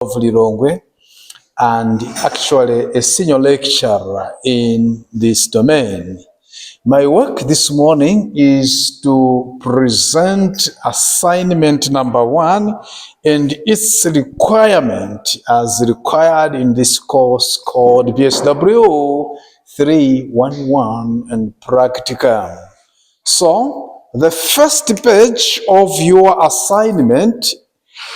of Lilongwe and actually a senior lecturer in this domain. My work this morning is to present assignment number 1 and its requirement as required in this course called BSW 311 and Practicum. So, the first page of your assignment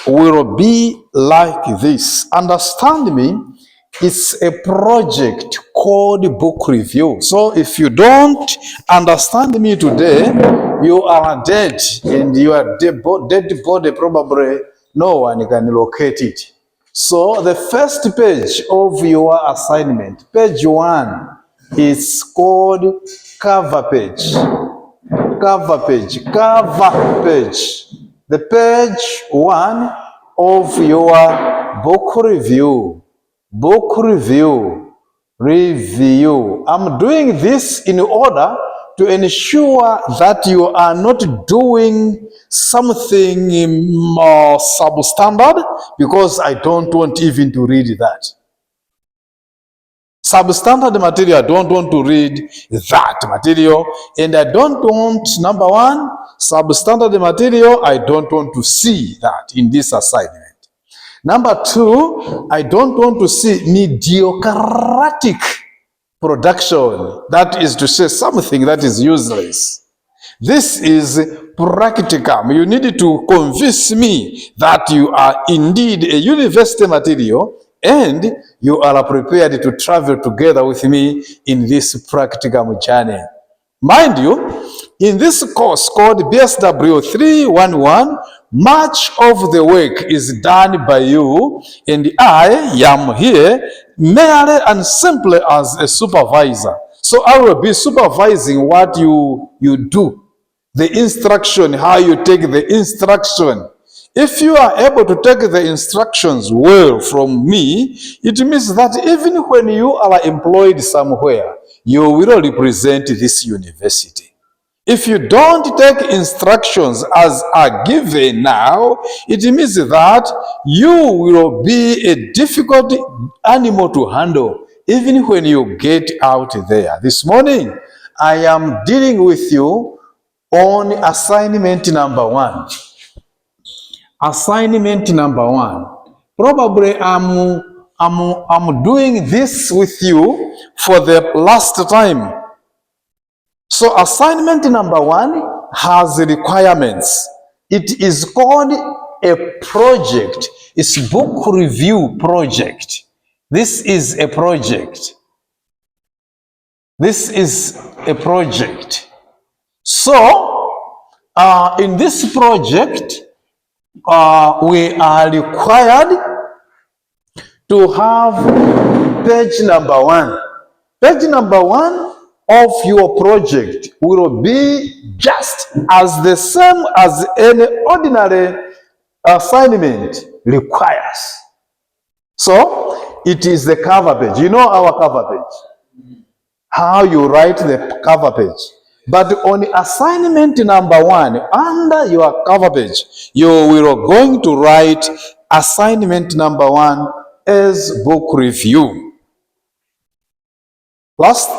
will be like this. Understand me, it's a project called book review. So if you don't understand me today, you are dead, and your dead body probably no one can locate it. So the first page of your assignment, page 1, is called cover page. Cover page, cover page. The page 1 of your book review. Book review. Review. I'm doing this in order to ensure that you are not doing something substandard, because I don't want even to read that. Substandard material, I don't want to read that material. And I don't want, number 1, substandard material, I don't want to see that in this assignment. Number 2, I don't want to see mediocratic production. That is to say something that is useless. This is practicum. You need to convince me that you are indeed a university material and you are prepared to travel together with me in this practicum journey. Mind you, in this course called BSW 311, much of the work is done by you, and I am here merely and simply as a supervisor. So I will be supervising what you do, the instruction, how you take the instruction. If you are able to take the instructions well from me, it means that even when you are employed somewhere, you will represent this university. If you don't take instructions as are given now, it means that you will be a difficult animal to handle, even when you get out there. This morning, I am dealing with you on assignment number 1. Assignment number 1. Probably I'm doing this with you for the last time. So assignment number 1 has requirements. It is called a project. It's book review project. This is a project. This is a project. So in this project, we are required to have page number 1. Page number 1 of your project will be just as the same as any ordinary assignment requires. So it is the cover page. You know our cover page, how you write the cover page. But on assignment number 1, under your cover page, you will going to write assignment number 1 as book review. Last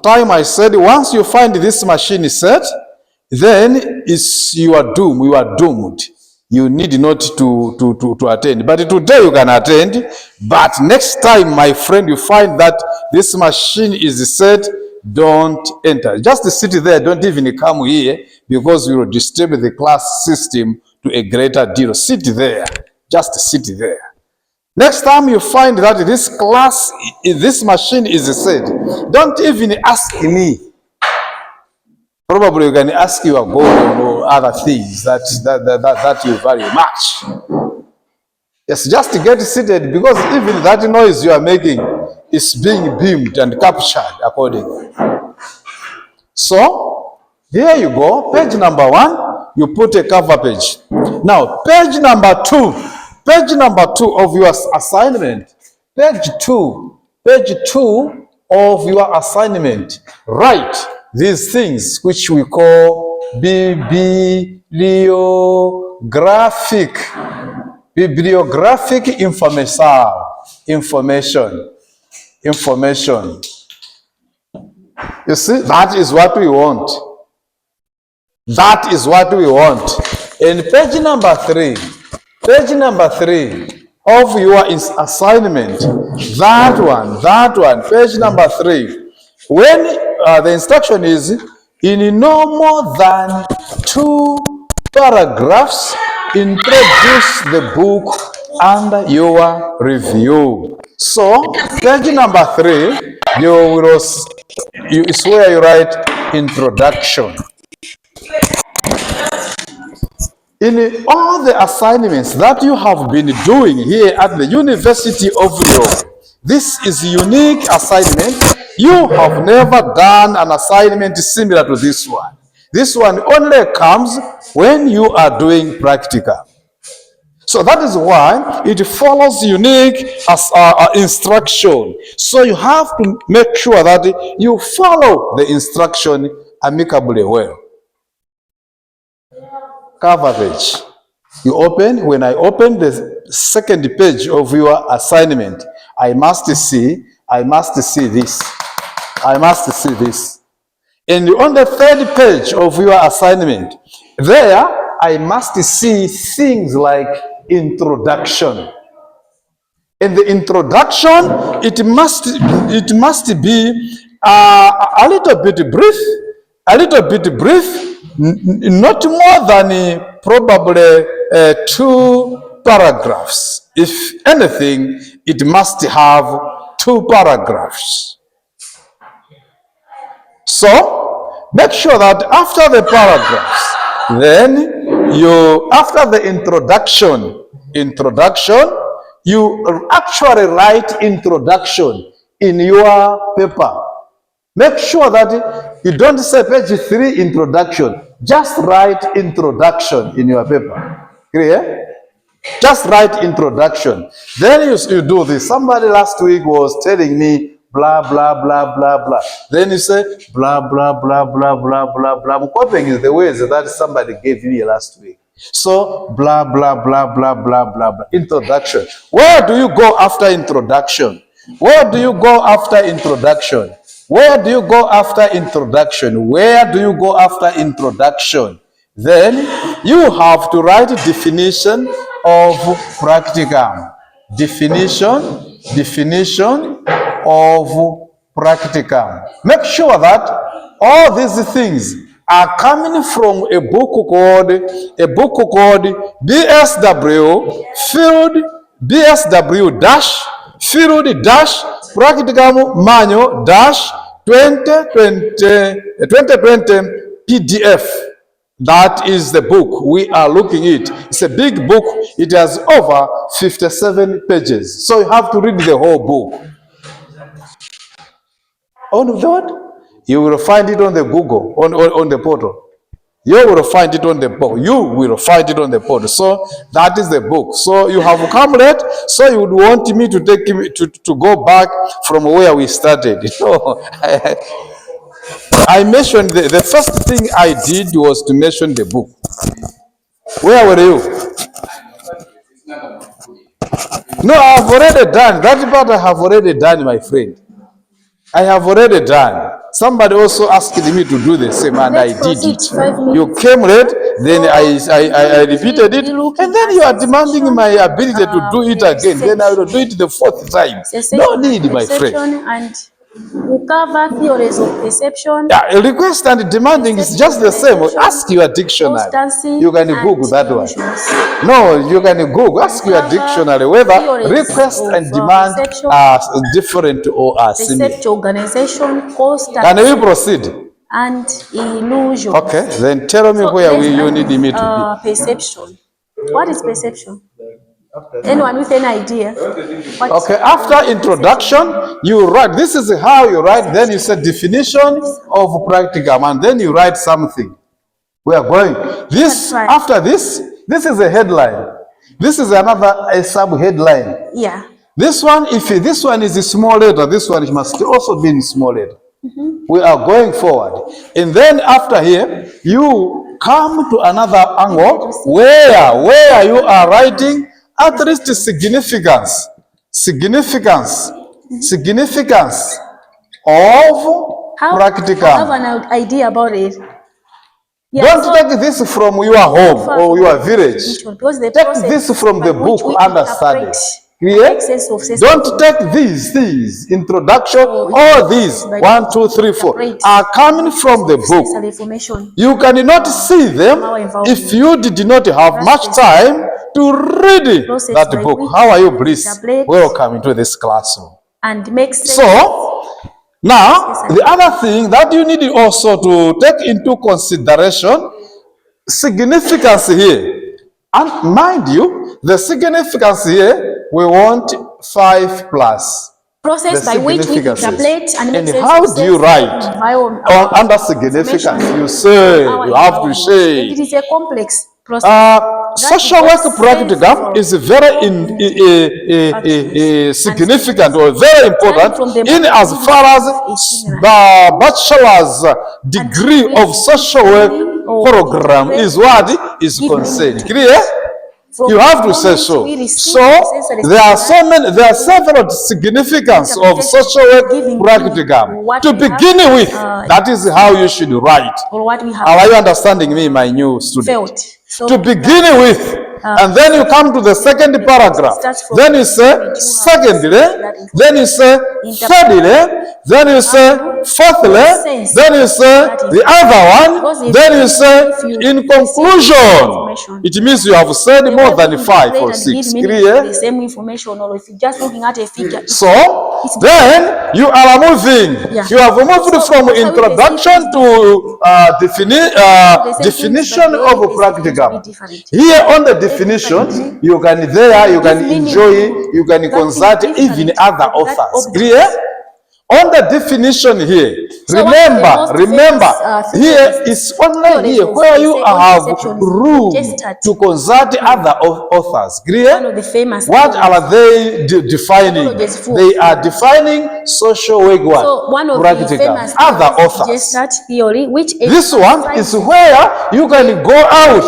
time I said, once you find this machine set, then it's your doom. You are doomed. You need not to attend. But today you can attend. But next time, my friend, you find that this machine is set, don't enter. Just sit there. Don't even come here, because we will disturb the class system to a greater deal. Sit there. Just sit there. Next time you find that this machine is set, don't even ask me. Probably you can ask your God or other things that you value much. Yes, just get seated, because even that noise you are making is being beamed and captured accordingly. So, here you go. Page number 1, you put a cover page. Now, page number 2. Page number 2 of your assignment. Page 2 of your assignment. Write these things which we call bibliographic Bibliographic information. You see, that is what we want. That is what we want. And page number 3 of your assignment, that one, page number 3, when the instruction is in no more than 2 paragraphs, introduce the book under your review. So, page number 3, is where you write introduction. In all the assignments that you have been doing here at the University of York, this is a unique assignment. You have never done an assignment similar to this one. This one only comes when you are doing practicum. So that is why it follows unique instruction. So you have to make sure that you follow the instruction amicably well. Cover page. You open, when I open the second page of your assignment, I must see this. And on the third page of your assignment, there I must see things like introduction. In the introduction, it must be a little bit brief, not more than probably 2 paragraphs. If anything, it must have 2 paragraphs. So, make sure that after the paragraphs, then after the introduction, you actually write introduction in your paper. Make sure that you don't say page 3 introduction. Just write introduction in your paper. Clear? Just write introduction. Then you do this. Somebody last week was telling me blah, blah, blah, blah, blah. Then you say blah, blah, blah, blah, blah, blah, blah. I'm copying is the words that somebody gave me last week. So blah, blah, blah, blah, blah, blah, blah. Introduction. Where do you go after introduction? Where do you go after introduction? Where do you go after introduction? Where do you go after introduction? Then you have to write definition of practicum. Definition of practicum. Make sure that all these things are coming from a book called BSW Practicum Manual 2020 PDF. That is the book we are looking at. It's a big book. It has over 57 pages. So you have to read the whole book. On what? You will find it on the Google, on the portal. You will find it on the book. So that is the book. So you have come late. So you would want me to take him to go back from where we started. So I mentioned the first thing I did was to mention the book. Where were you? No, I have already done that part. I have already done, my friend. I have already done. Somebody also asked me to do the same, and I did it. You came late, then I repeated it, and then you are demanding my ability to do it again. Then I will do it the 4th time. No need, my friend. And we cover theories of perception. Yeah, request and demanding is just the same. Ask your dictionary. You can Google that one. No, you can Google. Ask your dictionary whether request and demand are different or are similar. Organization, can we proceed? And illusion. Okay, then tell me where you need me to be. Perception. What is perception? Anyone with an idea? Okay, after introduction, you write. This is how you write. Then you say definition of practicum, and then you write something. We are going. This right. After this is a headline. This is a sub-headline. Yeah. This one, if this one is a small letter, this one must also be in small letter. We are going forward. And then after here, you come to another angle where you are writing at least significance of practicum. Have an idea about it. Don't take this from your home or your village. Take this from the book understudy. Clear? Don't take these things, introduction, all these, 1, 2, 3, 4, are coming from the book. You cannot see them if you did not have much time to read that book. How are you, please? Welcome into this classroom. So, now, the other thing that you need also to take into consideration, significance here. And mind you, the significance here, we want 5 plus. Process by which we interpolate and make sense. And how do you write under significance? You say, you have to say. It is a complex process. Social work practicum is very significant or very important in as far as the bachelor's degree of social work program is what is concerned. Clear? You have to say so. So there are several significance of social work practicum. To begin with, that is how you should write. Are you understanding me, my new student? To begin with, and then you come to the second paragraph. Then you say secondly, then you say thirdly, then you say fourthly, then you say the other one, then you say in conclusion. It means you have said more than 5 or 6. Clear? The same information, or if you're just looking at a figure. So then you are moving. You have moved from introduction to definition of practicum. Here on the definition, you can enjoy, you can consult even other authors. Clear? On the definition here, remember, here is only here where you have room to consult other authors. Clear? What are they defining? They are defining social work practicum, other authors. This one is where you can go out.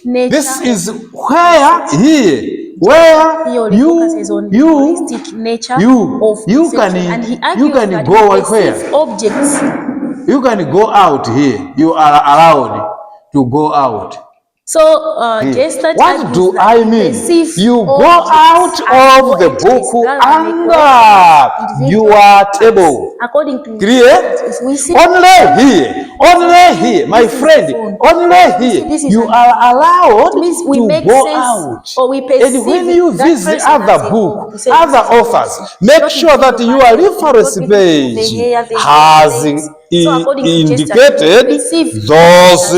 This is where here. Where you can go where? Objects. You can go out here. You are allowed to go out. So, what do I mean? You go out of the book under your table. Clear? Only here, my friend, only here, you are allowed to go out. And when you visit other book, other authors, make sure that your reference page has indicated those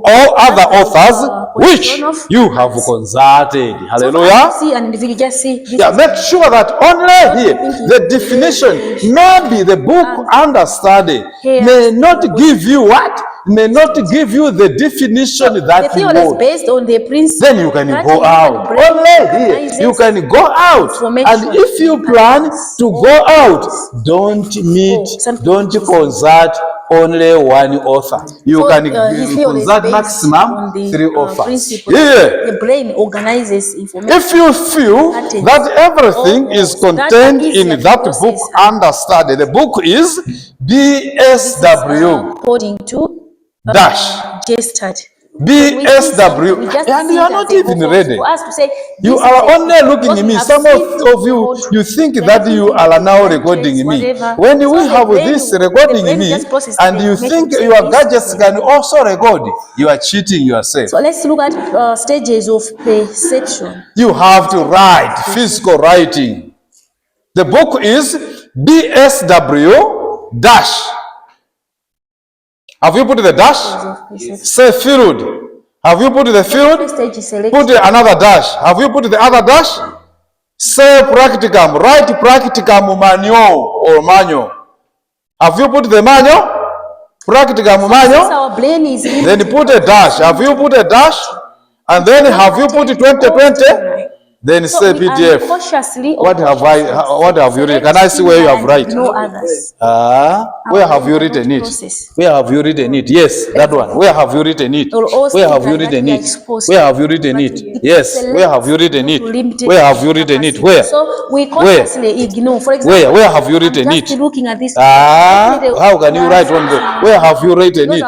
all other authors which you have consulted. Hallelujah. Yeah, make sure that only here the definition, maybe the book understudy may not give you what? May not give you the definition that you want. Based on the principle, then you can go out. Only here you can go out. And if you plan to go out, don't consult only one author. You can consult maximum 3 authors. Here, the brain organizes information. If you feel that everything is contained in that book understudy, the book is BSW. According to dash BSW, and you are not even ready. You are only looking at me. Some of you think that you are now recording me. When we have this recording me, and you think your gadgets can also record, you are cheating yourself. So let's look at stages of perception. You have to write, physical writing. The book is BSW dash. Have you put the dash? Say field. Have you put the field? Put another dash. Have you put the other dash? Say practicum. Write practicum manual or manual. Have you put the manual? Practicum manual. Then put a dash. Have you put a dash? And then have you put 2020? Then So say we are PDF. cautiously or What have you written? Can I see where you have written? No others. Where have you written it? Where have you written it? Yes, that one. Where have you written it? Where have you written it? Where have you written it? Yes, where have you written it? Where have you written it? Where? So we cautiously ignore. For example, Where have you written I'm it? just looking at this. How can you write one go? Where have you written it?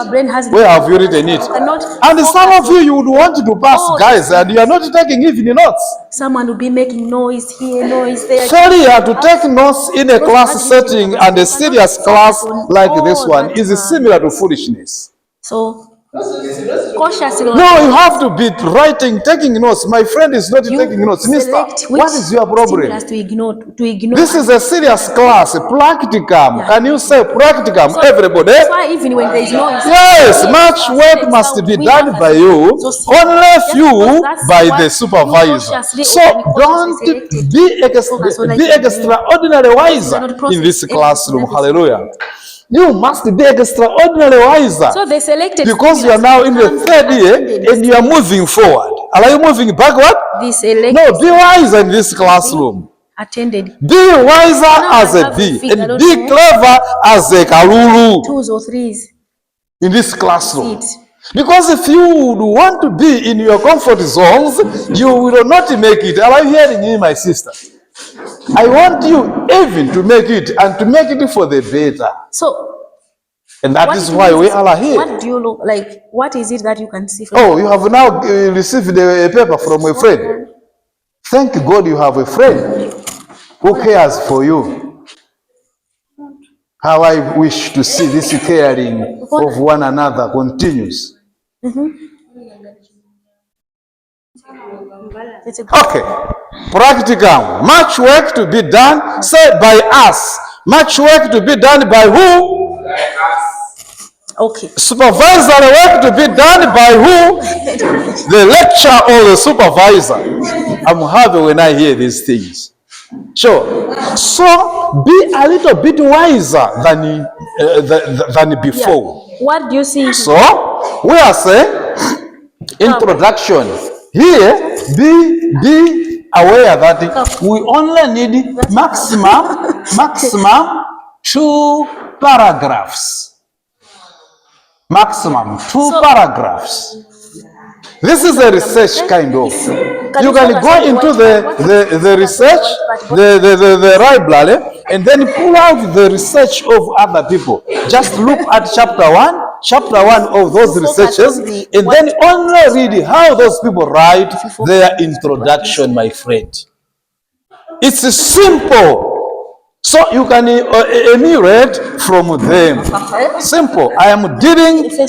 Where have you written it? And some of you would want to pass, guys, and you are not taking even notes. Someone will be making noise here, noise there. Failure to take notes in a class setting and a serious class like this one is similar to foolishness. So, cautiously. No, you have to be writing, taking notes. My friend is not taking notes. Mister, what is your problem? To ignore. This is a serious class, practicum. Can you say practicum, everybody? That's why even when there is noise. Yes, much work must be done by you, only few by the supervisor. So don't be extraordinary wiser in this classroom. Hallelujah. You must be extraordinarily wiser. So they selected because you are now in the third year and you are moving forward. Are you moving backward? No, be wiser in this classroom. Attended. Be wiser as a bee and be clever as a kalulu. 2s or 3s in this classroom. Because if you would want to be in your comfort zones, you will not make it. Are you hearing me, my sister? I want you even to make it and to make it for the better. So, and that is why we are here. What do you look like? What is it that you can see? Oh, you have now received a paper from a friend. Thank God you have a friend who cares for you. How I wish to see this caring of one another continues. Okay. Practicum. Much work to be done, say by us. Much work to be done by who? By us. Okay. Supervisory work to be done by who? The lecturer or the supervisor. I'm happy when I hear these things. Sure. So be a little bit wiser than before. Yeah. What do you see? So we are saying introduction. Here, be aware that we only need maximum 2 paragraphs. Maximum 2 paragraphs. This is a research kind of. You can go into the research, the library, and then pull out the research of other people. Just look at chapter 1 of those researches, and then only read how those people write their introduction, my friend. It's simple. So you can emulate from them. Simple. I am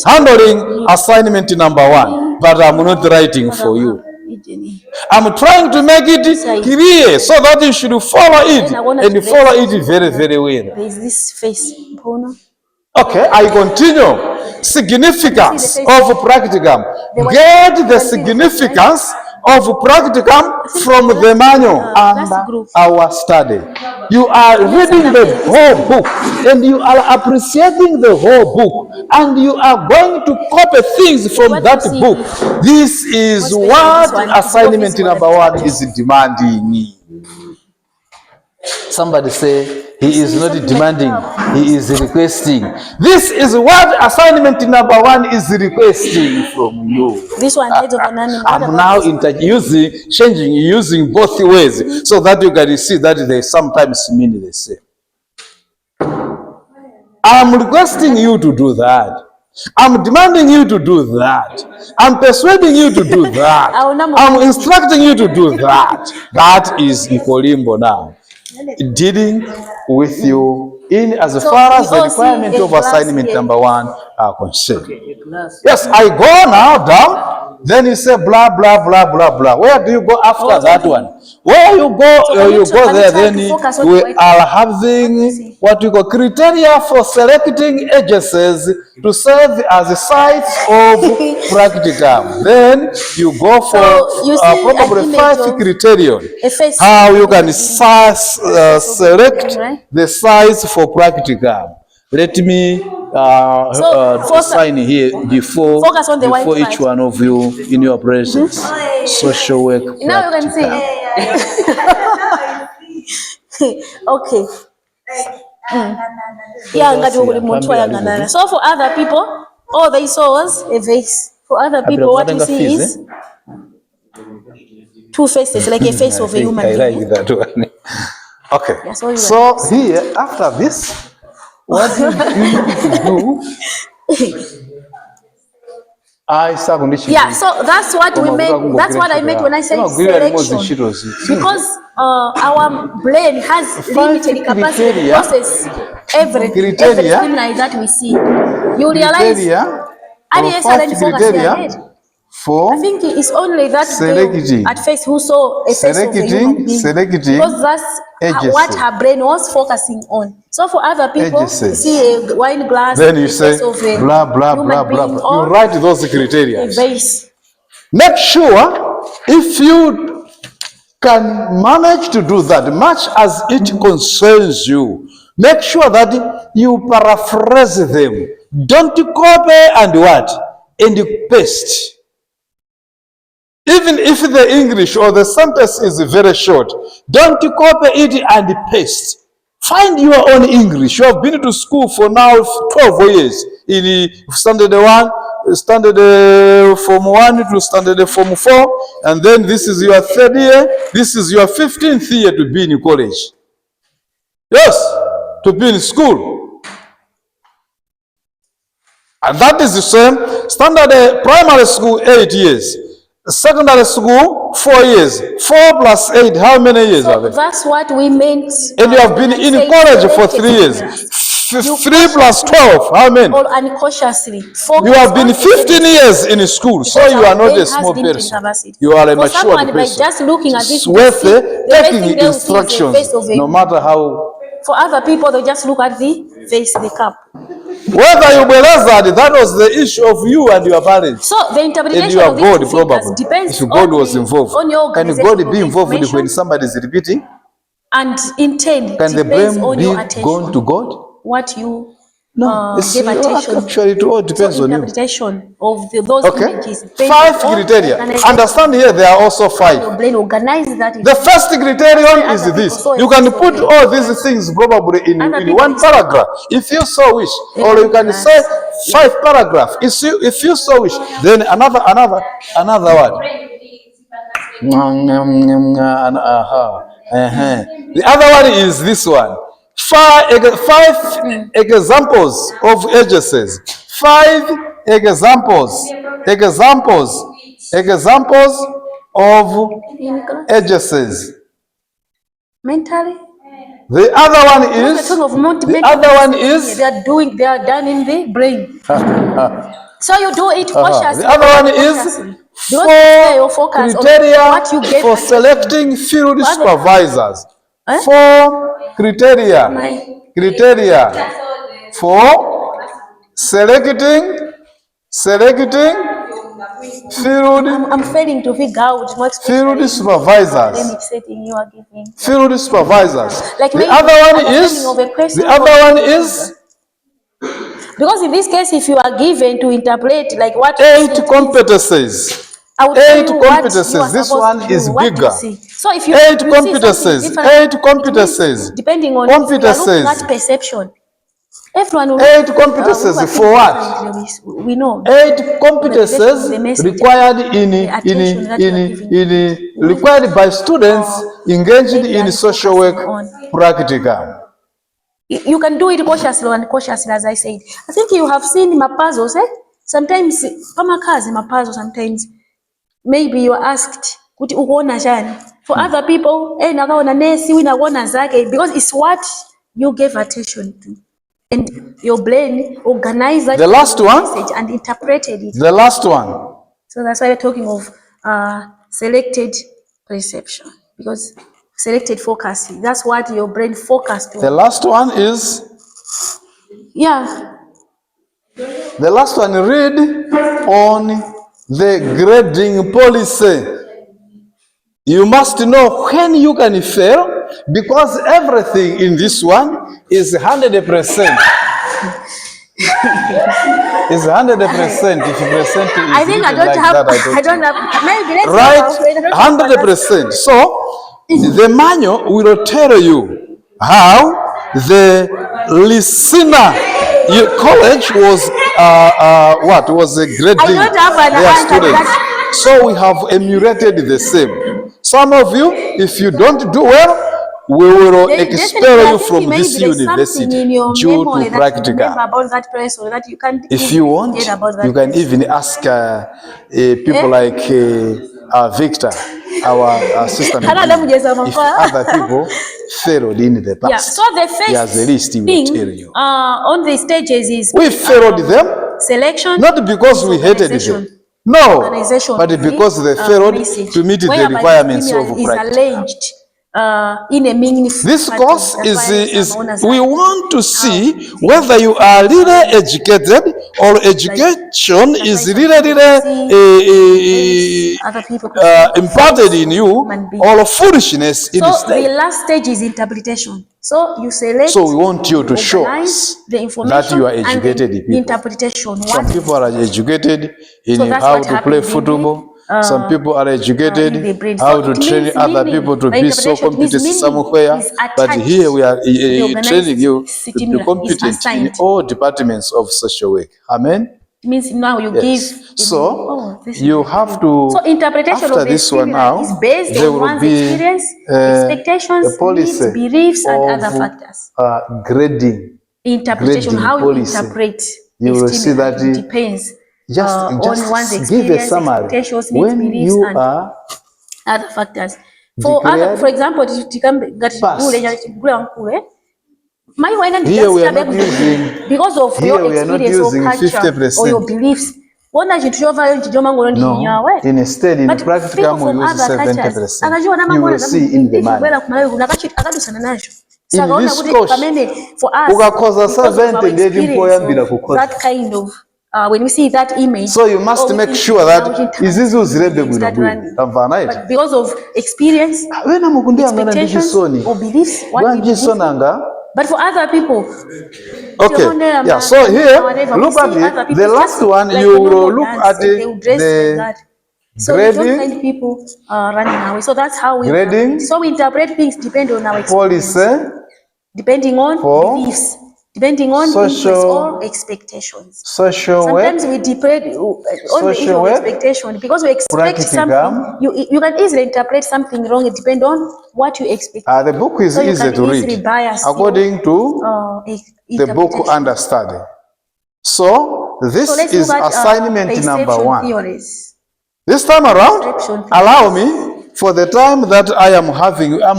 handling assignment number 1, but I'm not writing for you. I'm trying to make it clear so that you should follow it and follow it very, very well. There is this face. Okay, I continue. Significance of practicum. Get the significance of practicum from the manual under our study. You are reading the whole book and you are appreciating the whole book and you are going to copy things from that book. This is what assignment number 1 is demanding. Somebody say, he is not demanding, he is requesting. This is what assignment number 1 is requesting from you. This one head of an animal. I'm now using both ways so that you can see that they sometimes mean the same. I'm requesting you to do that. I'm demanding you to do that. I'm persuading you to do that. I'm instructing you to do that. That is Ikolimbo now. Dealing with you in as far as the requirement of assignment number 1 are concerned. Yes, I go now down, then you say blah, blah, blah, blah, blah. Where do you go after that one? Where you go there, then we are having what we call criteria for selecting agencies to serve as sites of practicum. Then you go for probably 5 criteria. How you can select the sites for practicum. Let me sign here before each one of you in your presence. Social work. Now you can see. Okay. Yeah, so for other people, all they saw was a vase. For other people, what you see is two faces, like a face of a human being. I like that one. Okay. Yeah, so here, after this, what you need to do? Yeah, so that's what we meant. That's what I meant when I said selection. Because our brain has limited capacity to process every stimuli that we see. You realize, I think it's only that girl at first who saw a face of a human being, because that's what her brain was focusing on. So for other people, you see a wine glass, then you a say face of a blah blah human blah being, blah. You write those criteria. A vase. Make sure if you can manage to do that, much as it concerns you, make sure that you paraphrase them. Don't copy and what? And paste. Even if the English or the sentence is very short, don't copy it and paste. Find your own English. You have been to school for now 12 years in standard 1, standard form 1 to standard form 4, and then this is your 3rd year, this is your 15th year to be in college. Yes, to be in school. And that is the same. Standard primary school, 8 years. Secondary school, 4 years. 4 plus 8, how many years are there? That's what we meant. And you have been in college for 3 years. 3 plus 12, how many? Or unconsciously. You have been 15 years in school, so you are not a small person. You are a mature person. Just looking at this, worth taking instructions, no matter how. For other people, they just look at the face, the cup. Whether you realize that was the issue of you and your parents. So the interpretation and your of God, these probably. depends if God was involved. On your can God be involved when somebody is repeating? And intent. Can the blame be gone to God? What you no, give attention. Actually, it all depends on you. Interpretation of those images. 5 criteria. Understand here, there are also 5. Your brain organize that. The first criterion is this. You can put all these things probably in one paragraph, if you so wish, or you can say 5 paragraphs, if you so wish. Then another one. The other one is this one. 5 examples of agencies. 5 examples of agencies. Mentally. The other one is they are done in the brain. So you do it cautiously. The other one is 4 criteria for selecting field supervisors. 4 criteria for selecting field. I'm failing to figure out what field supervisors. Field supervisors. Like the other one is because in this case, if you are given to interpret like what 8 competencies. 8 competencies. This one is bigger. So if you 8 competencies. Depending on competencies. Perception. Everyone will 8 competencies for what? We know. 8 competencies required required by students engaged in social work practicum. You can do it cautiously and cautiously, as I said. I think you have seen puzzles, Sometimes, sometimes maybe you are asked, for other people, because it's what you gave attention to. And your brain organized that message and interpreted it. The last one. So that's why we're talking of selected perception, because selected focusing. That's what your brain focused on. The last one is? Yeah. The last one, read on the grading policy. You must know when you can fail, because everything in this one is 100%. It's 100%. If you present it, I think I don't have. Maybe right, 100%. So the manual will tell you how the listener college was what was a grading their students. So we have emulated the same. Some of you, if you don't do well, we will expel you from this university due to practicum. If you want, you can even ask people like Victor, our assistant, if other people failed in the past. Yeah, so the first there's a list he will tell you. On the stages is we failed them, selection, not because we hated them, no, but because they failed to meet the requirements of practicum. In a meaningful this course is we want to see whether you are really educated or education is really imparted in you or foolishness instead. So the last stage is interpretation. So you select. So we want you to show us that you are educated people. Interpretation. Some people are educated in how to play football. Some people are educated how to train other people to be so competent somewhere. But here we are training you to be competent in all departments of social work. Amen. Means now you give. So you have to. So interpretation after of this one now, is based on one's experience, expectations, needs, beliefs, and other factors. Grading. Interpretation, how you interpret. You will see that it depends. Just on one's give a summary when you are other factors. For example, here we are not using because of your experience or culture or your beliefs. No, instead in practicum we use 70%. You will see in the manual. In this course, that kind of when we see that image, so you must make sure that but because of experience, expectations, or beliefs, but for other people. Okay, yeah, so here, look at it. The last one, you will look at the so grading, we don't find people running away. So that's how we grading. So we interpret things depending on our experience, policy, depending on beliefs, depending on interests or expectations. Sometimes we depend on the issue of expectation because we expect something. You can easily interpret something wrong. It depends on what you expect. The book is easy to read according to the book understudy. So this is assignment number 1. Theories. This time around, allow me for the time that I am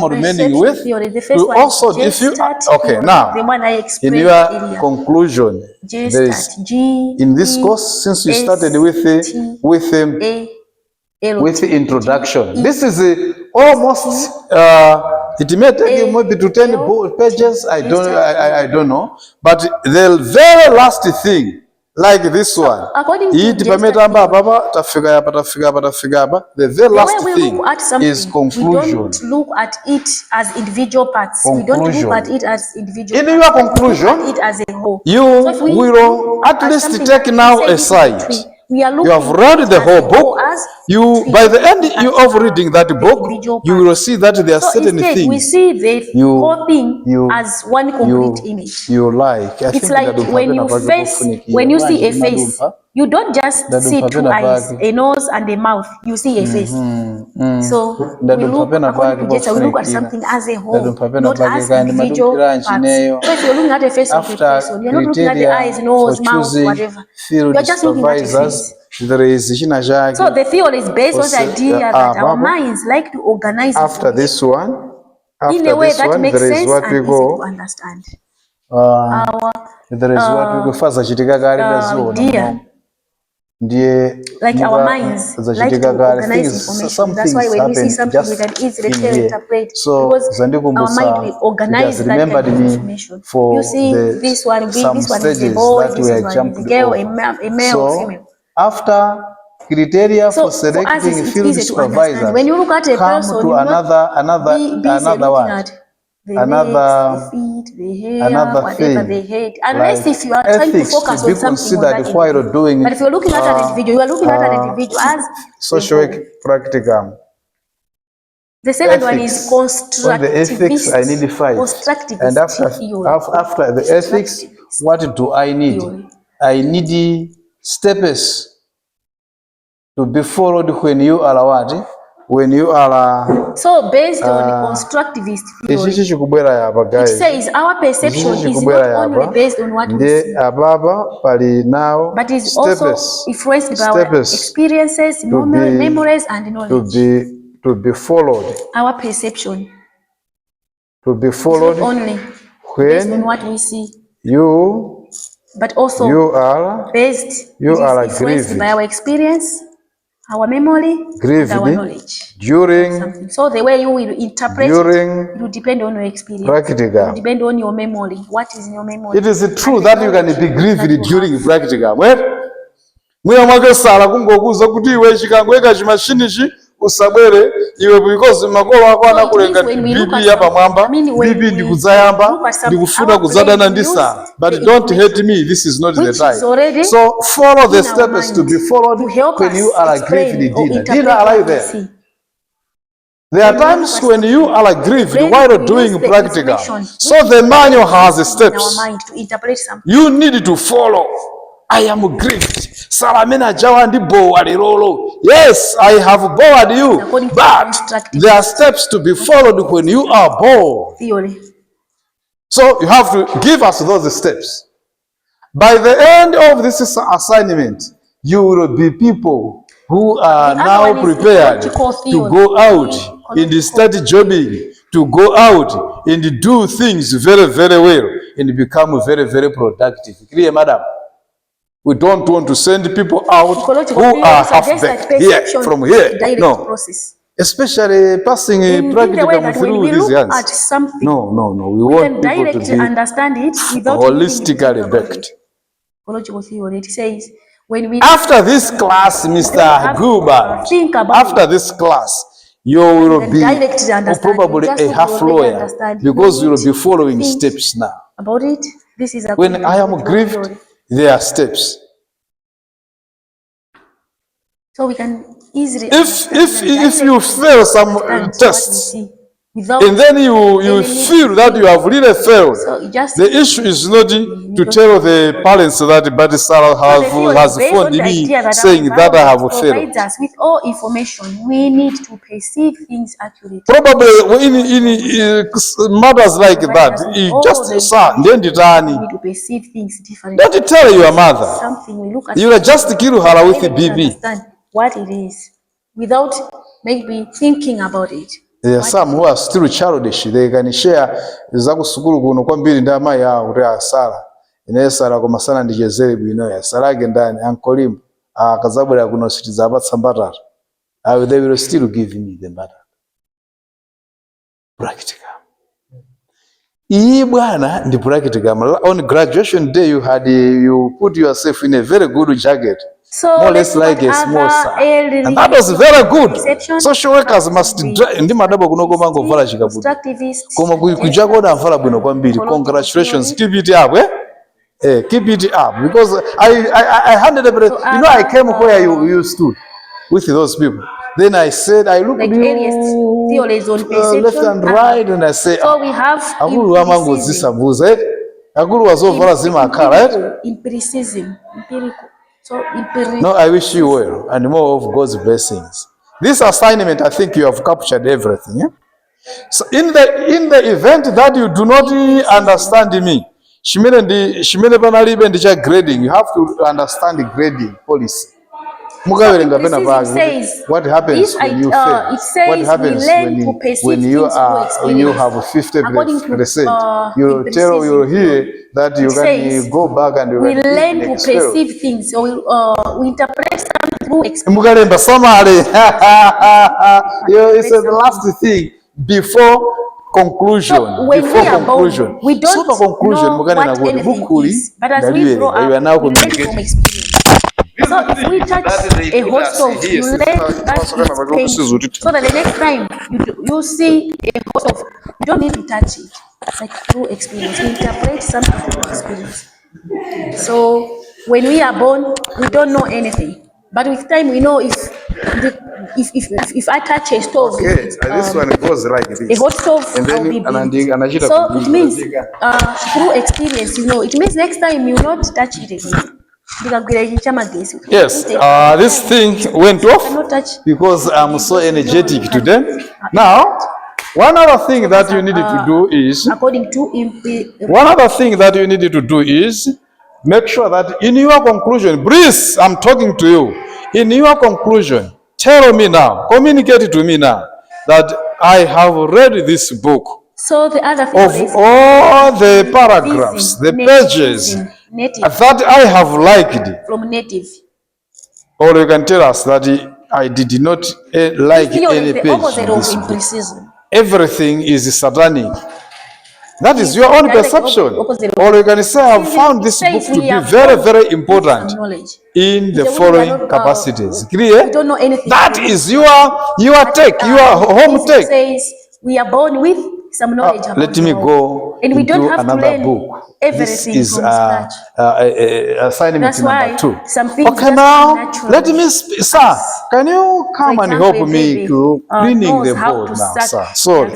remaining with, to also, if you, okay, now, in your conclusion, there is, in this course, since you started with the introduction, this is almost, it may take you maybe to 10 pages, I don't know, but the very last thing, like this one, the very last thing is conclusion. We don't look at it as individual parts. Conclusion. We don't look at it as individual in your conclusion, we look at it as a whole. You will at least take now a side. You have read the whole book. By the end of reading that book, you will see that there are certain things. We see the whole thing as one complete image. You like. It's like when you see a face, you don't just see 2 eyes, a nose, and a mouth. You see a face. So we look at something as a whole, not as individual parts. So if you're looking at a face of a person, you're not looking at the eyes, nose, mouth, whatever. You're just looking at a face. So the theory is based on the idea that our minds like to organize after this one, in a way that makes sense and easy to understand. There is what we go further idea. Like our minds like to organize information. That's why when we see something we can easily interpret, because our mind will organize that kind of information. You see this one is a boy, this one is a girl, a male, or female. After criteria for selecting field supervisors, when you look at a person, to another one. Another feet, the hair, whatever they hate. Unless if you are trying to focus on something on that individual. But if you're looking at an individual, you are looking at an individual as social work practicum. The second one is constructivist. The ethics, I need 5. And after the ethics, what do I need? Theory. I need steps to be followed when you are what? When you are so based on constructivist theory, it says our perception is not only based on what we see, but is also influenced by our experiences, memories, and knowledge. To be followed. Our perception to be followed not only based on what we see, but also you are influenced by our experience, our memory, and our knowledge. During so the way you will interpret it will depend on your experience. Practicum. It will depend on your memory. What is in your memory? It is true that you can be grieved during practicum. Mwiya mwakesala kungokuza kuti iwe chikangweka chimashinichi usabwere iwe because makolo ako anakulenga bibi ya pamwamba bibi ndikudzayamba ndikufuna kuzadana ndi sana, but don't hate me, this is not the time. So follow the steps to be followed when you are grieved. Dina, are you there? There are times when you are grieved while doing practicum. So the manual has the steps you need to follow. I am grieved. Salamena jawandi bowa lero. Yes, I have bored you, but there are steps to be followed when you are bored. Theory. So you have to give us those steps. By the end of this assignment, you will be people who are now prepared to go out and start jobbing, to go out and do things very, very well and become very, very productive. Clear, madam? We don't want to send people out who are half-baked here, from here. No. Process. Especially passing a practicum through these hands. No. We want people to be understand it without holistically baked. Ecological theory, it says, when we after this class, Mr. Gilbert, after this class, you will be probably a half lawyer because you will be following steps now. About it, this is a when I am grieved, there are steps. So we can easily if you fail some tests and then you feel that you have really failed, so the issue is not to tell the parents that but Sarah has phoned me saying that I have failed. Us with all information, we need to perceive things accurately. Probably in mothers like that, you just need to perceive things differently. Don't tell your mother. Something we look at. You will just kill her with BB. What it is without maybe thinking about it. There are some who are still childish. They can share zakusukulu kuno kwambiri ndi amayi awo kuti asala ine sala koma sana ndichezere bwino ya sala gendani ankolim akazabwera kuno sitiza apatsa mbatata. They will still give me the mbatata. Practicum. Iyi bwana ndi practicum. On graduation day you put yourself in a very good jacket. So more or less like a small sack. And that was very good. Social workers must ndi madabo kunoko mango vala chikabuti. Koma kuja koda mvala bwino kwambiri. Congratulations. Keep it up, keep it up because I handed I came where you stood with those people. Then I said I looked you left and right and I said so we have akulu amango zisabuza akulu wazovala zimakhala empiricism. So no, I wish you well and more of God's blessings. This assignment, I think you have captured everything. Yeah? So in the event that you do not understand me, grading, you have to understand the grading policy. What happens when you fail? What happens when you have 50%? You'll hear that you can go back and we learn to perceive things. So we interpret something through experience. It's the last thing before conclusion. So when we are born, we don't know what anything is, but as we grow up, we learn from experience. So if we touch a hot stove, you learn that it's pain. So that the next time you see a hot stove, you don't need to touch it. Like through experience, we interpret something through experience. So when we are born, we don't know anything. But with time, we know if if I touch a stove, okay, this one goes like this. A hot stove, and then so it means through experience, it means next time you not touch it again. Yes, this thing went off because I'm so energetic today. Now, one other thing that you needed to do is, make sure that in your conclusion, Breeze, I'm talking to you. In your conclusion, tell me now, communicate to me now that I have read this book. So the other thing of all the paragraphs, the pages that I have liked. From native. Or you can tell us that I did not like any page. Everything is satanic. That is your own perception. Or you can say, I have found this book to be very, very important in the following capacities. Clear? That is your take, your home take. We are born with some knowledge. Let me go and we don't have another to learn book. Everything this is assignment number 2. Some things okay, now let me sir, can you come and help me to cleaning the board now, sir? Sorry.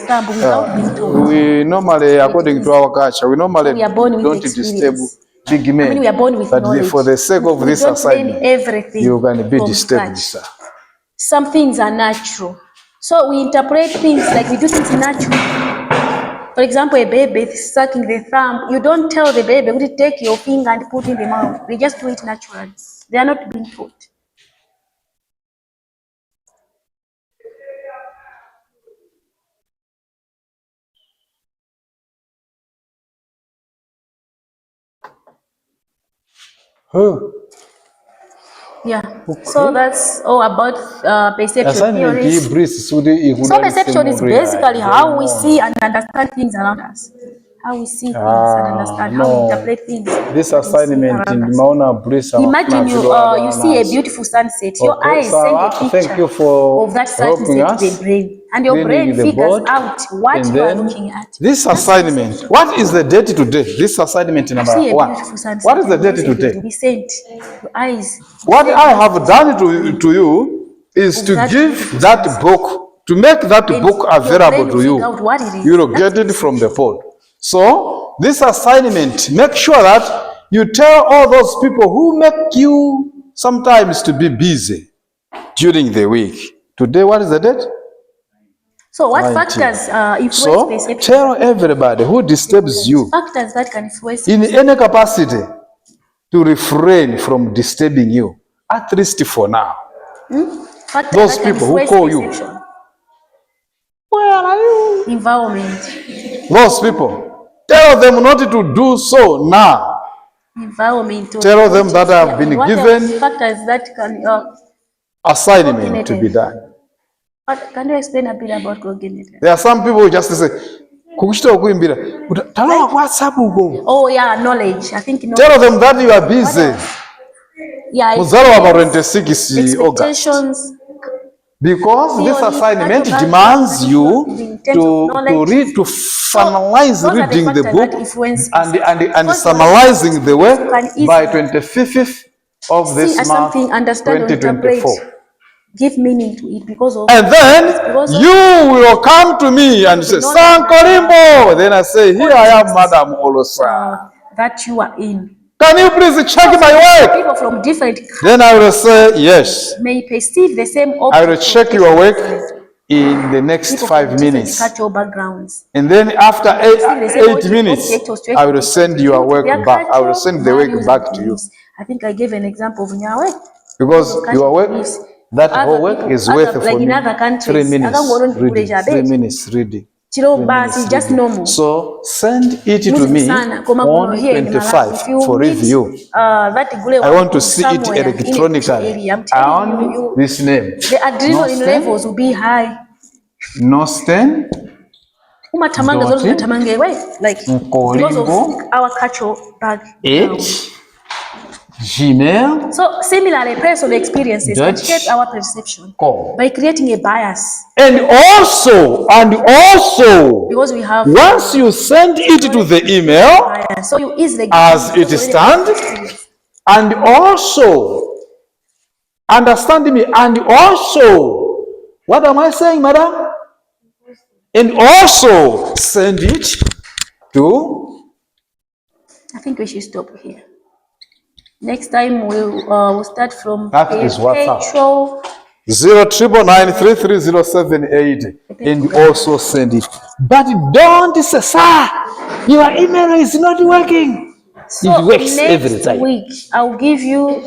We normally, according to our culture, we normally don't disturb big men. We are born with but knowledge. For the sake of this assignment, you can be disturbed, sir. Some things are natural. So we interpret things like we do things natural. For example, a baby sucking the thumb. You don't tell the baby to take your finger and put in the mouth. They just do it naturally. They are not being taught. Yeah, okay. So that's all about perception theories. So perception is basically how we see and understand things around us. How we see things and understand how we interpret things. This assignment in imagine you see a beautiful sunset. Your eyes send a picture of that sunset to the brain. And your brain figures out what you are looking at. This assignment, what is the date today? This assignment number 1. What is the date today? To be sent. Your eyes. What I have done to you is to give that book, to make that book available to you. You will get it from the pod. So, this assignment, make sure that you tell all those people who make you sometimes to be busy during the week. Today, what is the date? So what 19. Factors influence perception? Tell everybody who disturbs you factors that can influence in any capacity to refrain from disturbing you, at least for now. Those people who call perception. You, where are you? Environment. Those people, tell them not to do so now. Environment. Tell them that I have been given factors that can assignment to be done. But can you explain a bit about coordinated? There are some people who just say, oh yeah, knowledge. I think knowledge. Tell them that you are busy. Yeah, expectations. Because this assignment demands you to finalize reading the book and summarizing the work by 25th of this month, 2024. Give meaning to it because of. And then you will come to me and say, San Kolimbo. Then I say, here I am, Madam Olosa. That you are in. Can you please check my work? People from different. Then I will say, yes. May perceive the same. I will check your work in the next 5 minutes. Cultural backgrounds. And then after 8 minutes, I will send your work back. I will send the work back to you. I think I gave an example of your work. Because your work. That whole work is worth for me 3 minutes reading. 3 minutes reading. Just normal. So send it to me on 25 for review. I want to see it electronically on this name. The adrenaline levels will be high. No stain. Like because of our cultural background. Gmail. So similarly, personal experiences can shape our perception by creating a bias. And also, because we have once you send it to the email, so you easily as it stands, and also Understand me. And also, what am I saying, madam? And also send it to... I think we should stop here. Next time we'll start from that is WhatsApp. 099933078 and also send it. But don't say, sir, your email is not working. So it works every time. Next week I'll give you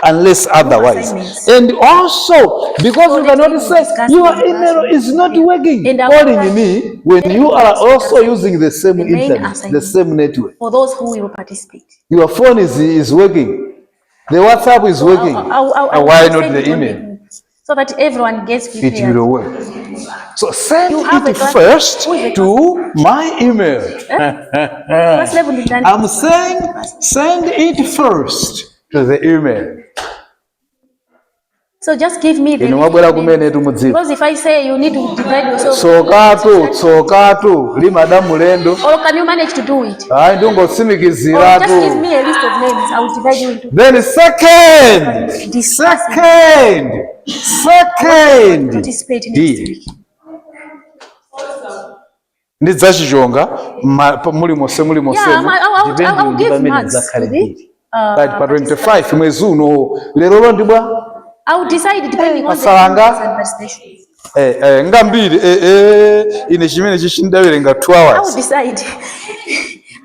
unless otherwise. And also, because you cannot say your email is not working, calling me when you are also using the same internet, the same network. For those who will participate, your phone is working, the WhatsApp is working. Why not the email? So that everyone gets prepared. It will work. So send it first to my email. I'm saying send it first to the email. So just give me the link. Because if I say you need to divide yourself. So or can you manage to do it? Or just give me a list of names. I will divide you into. Then second. Participate next week. Ndizachishonga muli mosemu I'll give marks but pa 25 mwezi uno lero ndibwa I'll decide depending on the participation. Ngambiri ine chimene chishindawire 2 hours.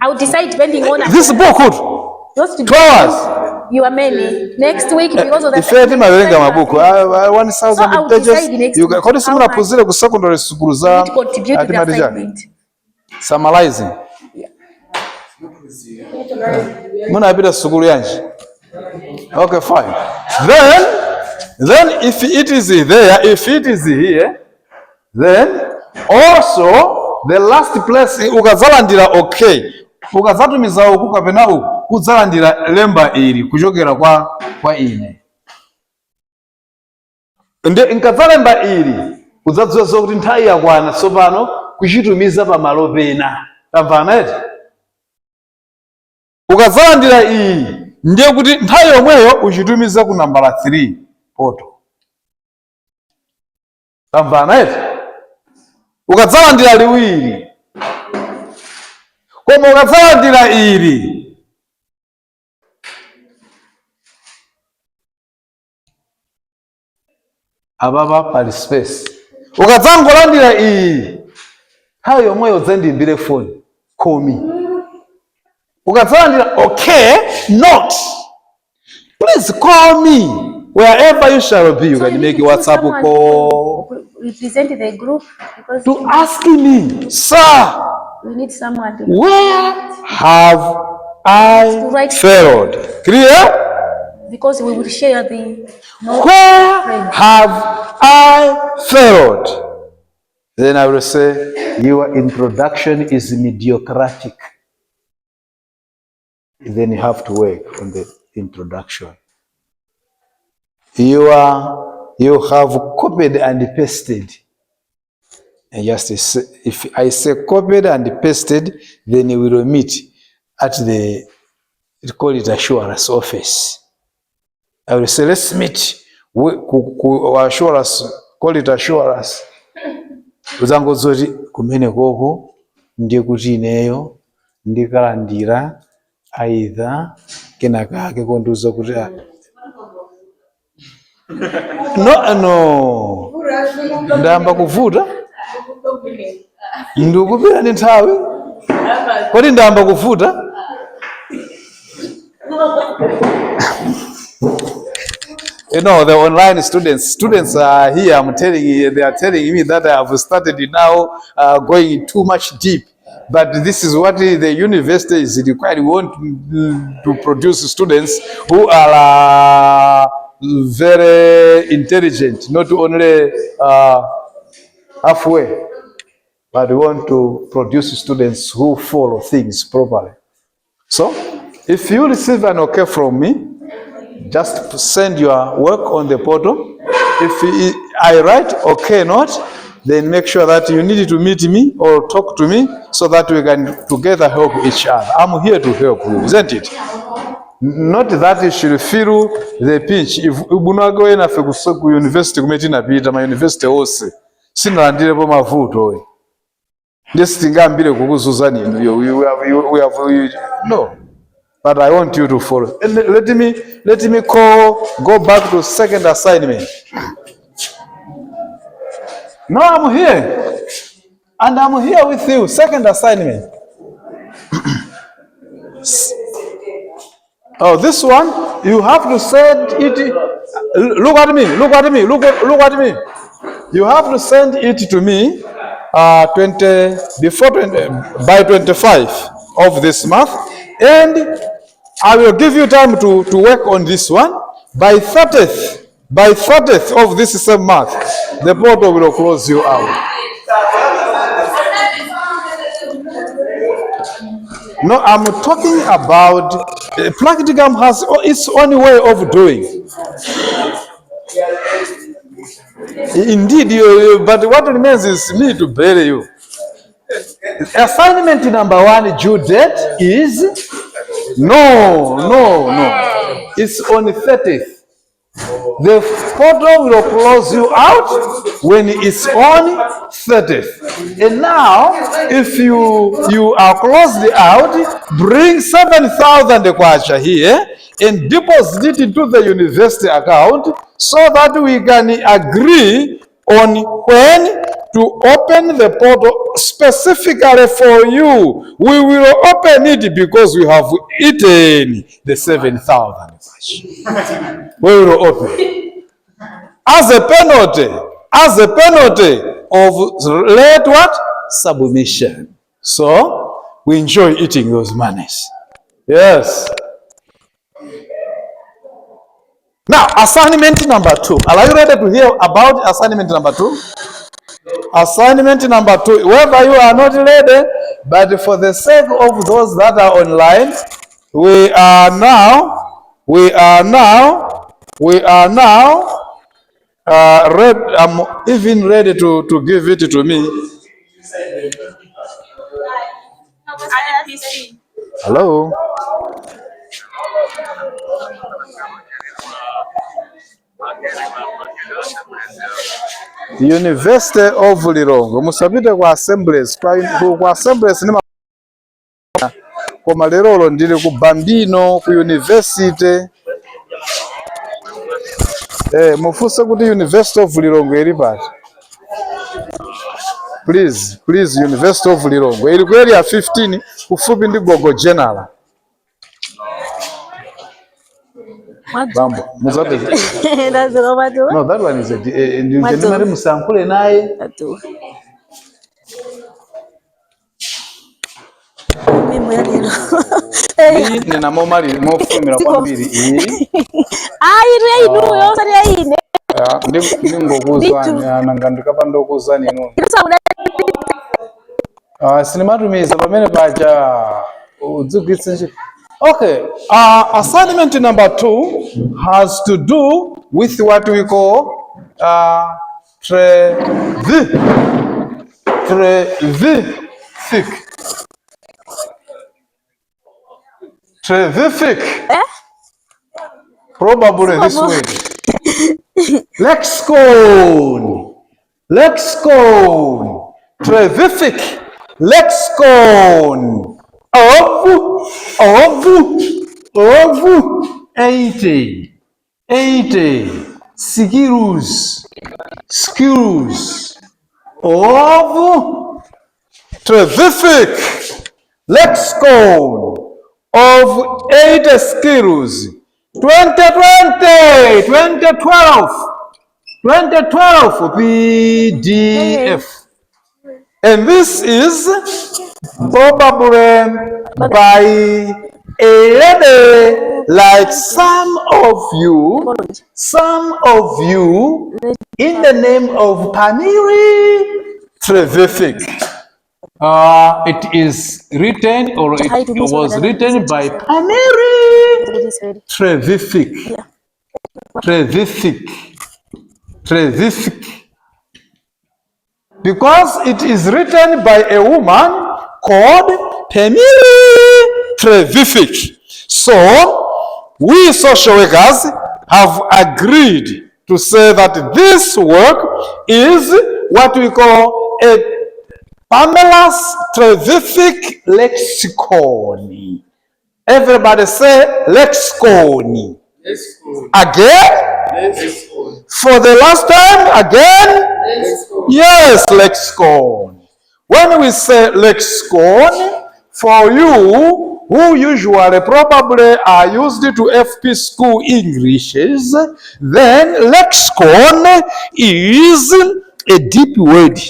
I'll decide depending on this book 2 hours. You are many next week because of the ifeti maverenga mabuku 1000 pages. Kodi simunapuzire ku secondary school za summarizing. Munapita school yanji. Okay, fine. Then if it is there, if it is here, then also the last place ukazalandira okay. Ukazatumiza uku kapena uku kuzalandira lemba iri kuchokera kwa ine. Nde nkazalemba iri uzadziwa kuti nthawi yakwana tsopano kuchitumiza pa malo pena. Tamvana eti? Ukazalandira iyi ndiye kuti nthawi yomweyo uchitumiza ku nambala 3 poto. Tamvana eti? Ukazalandira liwiri. Koma ukazalandira iri ababa pali space. Ukazangolandira iyi nthawi yomweyo zendimbire phone call me. Ukazalandira okay, not please call me wherever you shall be. You can make a WhatsApp call. Represent the group because to ask me, sir, we need someone to where have I failed? Clear? Because we will share the where have I failed? Then I will say your introduction is mediocratic. Then you have to work on the introduction. You have copied and pasted. And just if I say copied and pasted, then you will meet at the, call it assurance office. I will say, let's meet. Assurance, call it assurance. Uzangozoti kumene koko ndiye kuti ineyo ndikalandira aidha kenakake konduza kuti no ndamba kuvuta ndikupira ndi nthawi kodi ndamba kuvuta. You know, the online students are here. I'm telling you, they are telling me that I have started now going too much deep. But this is what the university is required. We want to produce students who are very intelligent, not only halfway, but we want to produce students who follow things properly. So, if you receive an okay from me, just send your work on the portal. If I write okay not, then make sure that you need to meet me or talk to me so that we can together help each other. I'm here to help you, isn't it? Not that you should feel the pinch. If ubunago ena fe ku university kumeti na pita ma university ose. Sinalandire po mavuto we. Ndesingambire kukuzuza nino. We have no. But I want you to follow. And let me go back to second assignment. No, I'm here. And I'm here with you. Second assignment. Oh, this one, you have to send it. Look at me. You have to send it to me by 25 of this month. And I will give you time to work on this one. By 30th of this same month, the portal will close you out. No, I'm talking about Practicum has its own way of doing. Indeed, but what remains is me to bury you. Assignment number 1 due date is no. It's on the 30th. The portal will close you out when it's on 30th. And now, if you are closed out, bring 7,000 kwacha here and deposit it into the university account so that we can agree on when to open the portal specifically for you. We will open it because we have eaten the 7,000. We will open as a penalty of late what? Submission. So we enjoy eating those monies. Yes. Now, assignment number 2. Are you ready to hear about assignment number 2? Assignment number 2. Whether you are not ready, but for the sake of those that are online, we are now ready. I'm even ready to give it to me. Hello. University of Lirongo musabite kwa assemblies kwa assemblies ni kwa malero ndile ku Bambino ku university mufuse kuti University of Lirongo eri pati. Please University of Lirongo eri ku area 15 kufupi ndi Gogo General. Bambo, muzabe. No, that one is a ndimari musankule naye. Nina momali mofumira kwambiri. Inuyo sari ine. Ndingokuzanya nangandika pandokuzanya ino. Sinimatumiza pamene paja udzugitse. Okay, assignment number 2 has to do with what we call trevithic. Probably this way. Lexicon. Trevithic lexicon. Of 80 skills of trevithic lexicon of 80 skills 2012 PDF. And this is probably by a lady like some of you in the name of Pamiri Trevithic. It is written or it was written by Pamiri Trevithic. Because it is written by a woman called Pamiri Trevithic. So we social workers have agreed to say that this work is what we call a Pamela's terrific lexicon. Everybody say lexicon. Again? Lexicon. For the last time, again? Lexicon. Yes, lexicon. When we say lexicon, for you who usually probably are used to FP school Englishes, then lexicon is a deep word.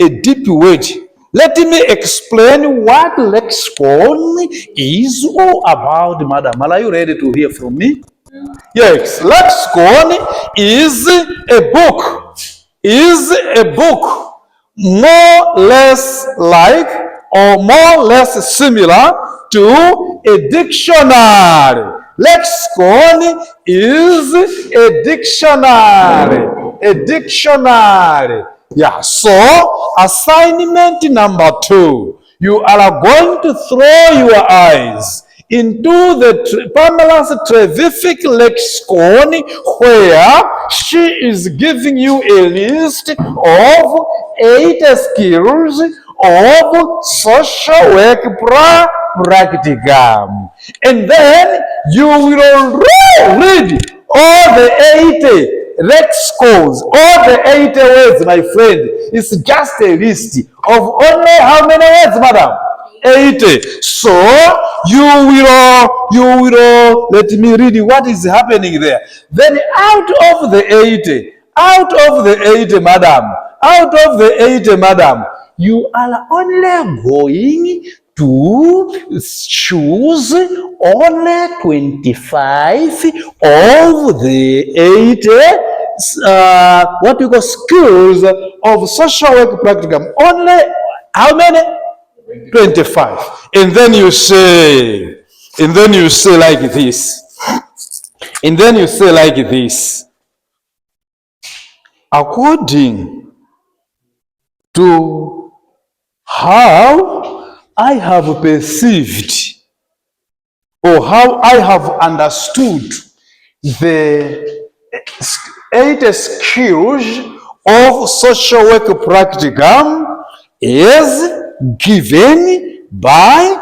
A deep word. Let me explain what lexicon is all about, madam. Are you ready to hear from me? Yes, lexicon is a book. Is a book more or less like or more or less similar to a dictionary. Lexicon is a dictionary. A dictionary. Yeah, so assignment number 2. You are going to throw your eyes into the Pamela's terrific lexicon, where she is giving you a list of 8 skills of social work practicum. And then you will read all the 8 lexicons, all the 8 words, my friend. It's just a list of only how many words, madam? 8. So you will let me read what is happening there. Then out of the 8, madam, you are only going to choose only 25 of the 8 what we call skills of social work practicum. Only how many? 25. And then you say like this. According to how I have perceived or how I have understood the 8 skills of social work practicum is given by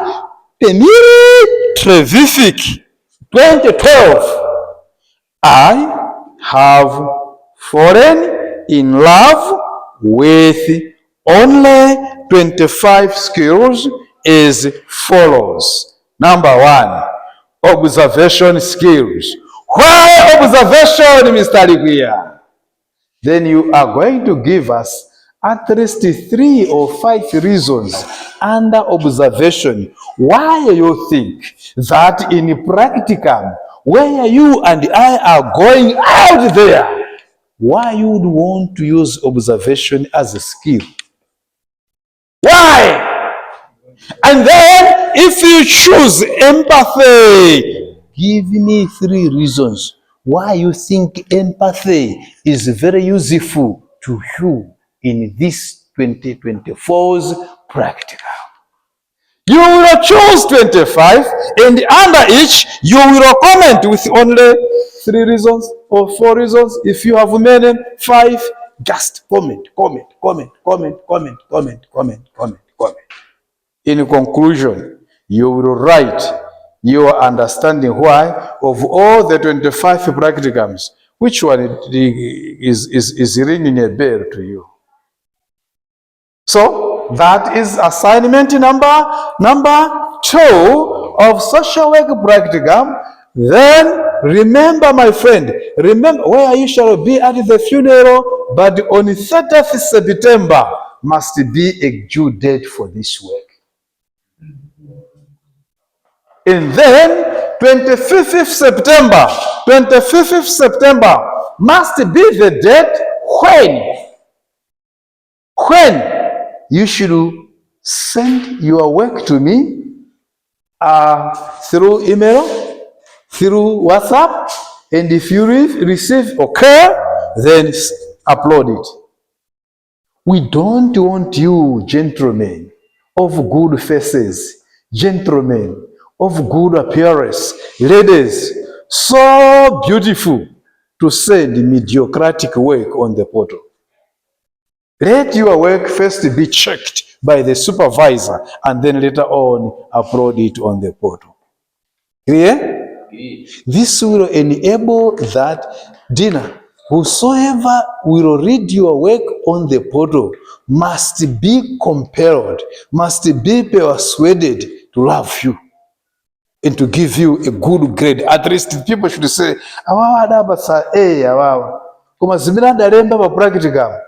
Emily Trevific, 2012. I have fallen in love with only 25 skills as follows. Number 1, observation skills. Why observation, Mr. Liguia? Then you are going to give us at least 3 or 5 reasons under observation why you think that in practicum, where you and I are going out there, why you would want to use observation as a skill. Why? And then if you choose empathy, give me 3 reasons why you think empathy is very useful to you in this 2024's practical. You will choose 25, and under each, you will comment with only 3 reasons or 4 reasons. If you have many, 5, just comment. In conclusion, you will write your understanding why of all the 25 practicums, which one is ringing a bell to you. So that is assignment number 2 of social work practicum. Then remember, my friend, remember where you shall be at the funeral, but on 30th September must be a due date for this work. And then 25th September must be the date when you should send your work to me through email, through WhatsApp, and if you receive okay, then upload it. We don't want you, gentlemen of good faces, gentlemen of good appearance, ladies so beautiful to send mediocratic work on the portal. Let your work first be checked by the supervisor and then later on upload it on the portal. Clear? This will enable that dinner. Whosoever will read your work on the portal must be compelled, must be persuaded to love you and to give you a good grade. At least people should say, awawa adaba sa A awawa. Kuma zimira dalemba ba practicum.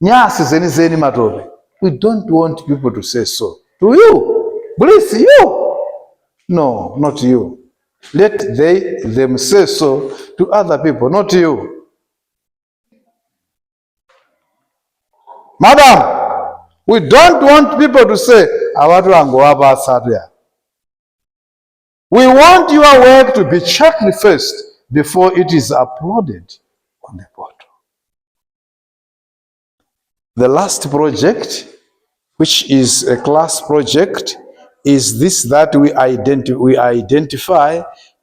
Nyasi zeni matope. We don't want people to say so. To you. Bless you. No, not you. Let them say so to other people, not you. Madam, we don't want people to say, awatu angowaba asatya. We want your work to be checked first before it is uploaded on the portal. The last project, which is a class project, is this that we identify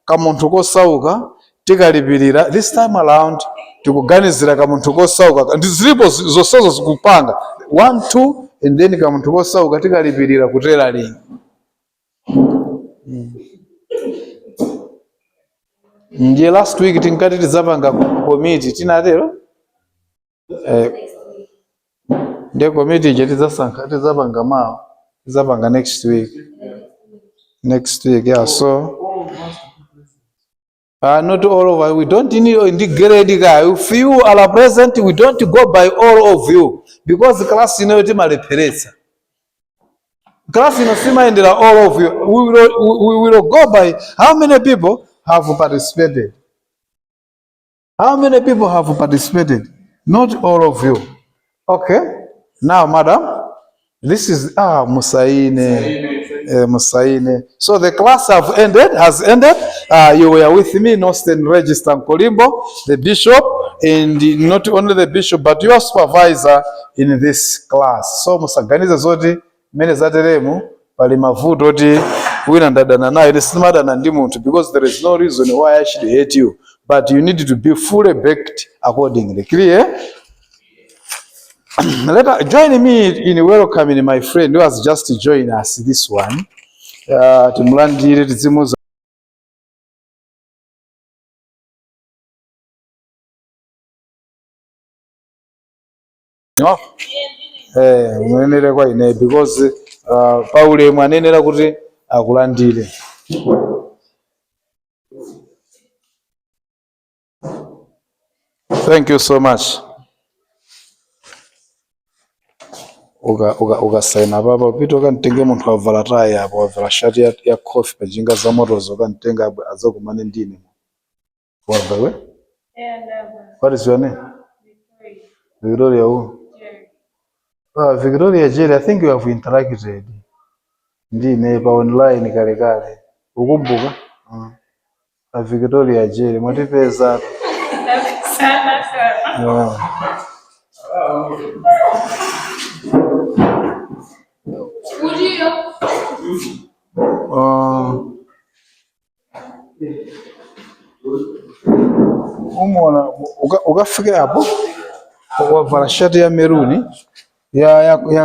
kamuntu kosauka tikalipirira. This time around tikuganizira kamuntu kosauka ndizilipo zosezo zikupanga 1 2 and then kamuntu kosauka tikalipirira kutera lingi. Nje last week tinkati tizapanga committee tinatero the committee je tizapanga mawa tizapanga next week. Yeah, so not all of us. We don't need integrate guy. If you are present, we don't go by all of you because the class you know timaleperesa. Class you know simaendera all of you. We will go by how many people have participated. How many people have participated? Not all of you. Okay. Now, madam, this is Musaine. Musaine. So the class has ended. You were with me, Nostin Register Kolimbo, the bishop, and not only the bishop, but your supervisor in this class. So musaganiza zote mene zateremu pali mavuto oti wina ndadana nayo nisimadana ndi muntu because there is no reason why I should hate you, but you need to be fully baked accordingly. Clear? Join me in welcoming my friend who has just joined us this one. Tumulandire tizimuza. No? Mwenere kwa ine because Paule mwanenera kuti akulandire. Thank you so much. Uga saina baba upito kanitenge muntu avala tie apo avala shati ya coffee pajinga za moto zokanitenga azokumane ndini. Wabawe? What is your name? Victoria who? Victoria Jerry, I think you have interacted. Ndine pa online kale. Ukumbuka? Victoria Jerry, mwatipeza. Sana sana. Umona ukafika hapo wavala shati ya meruni ya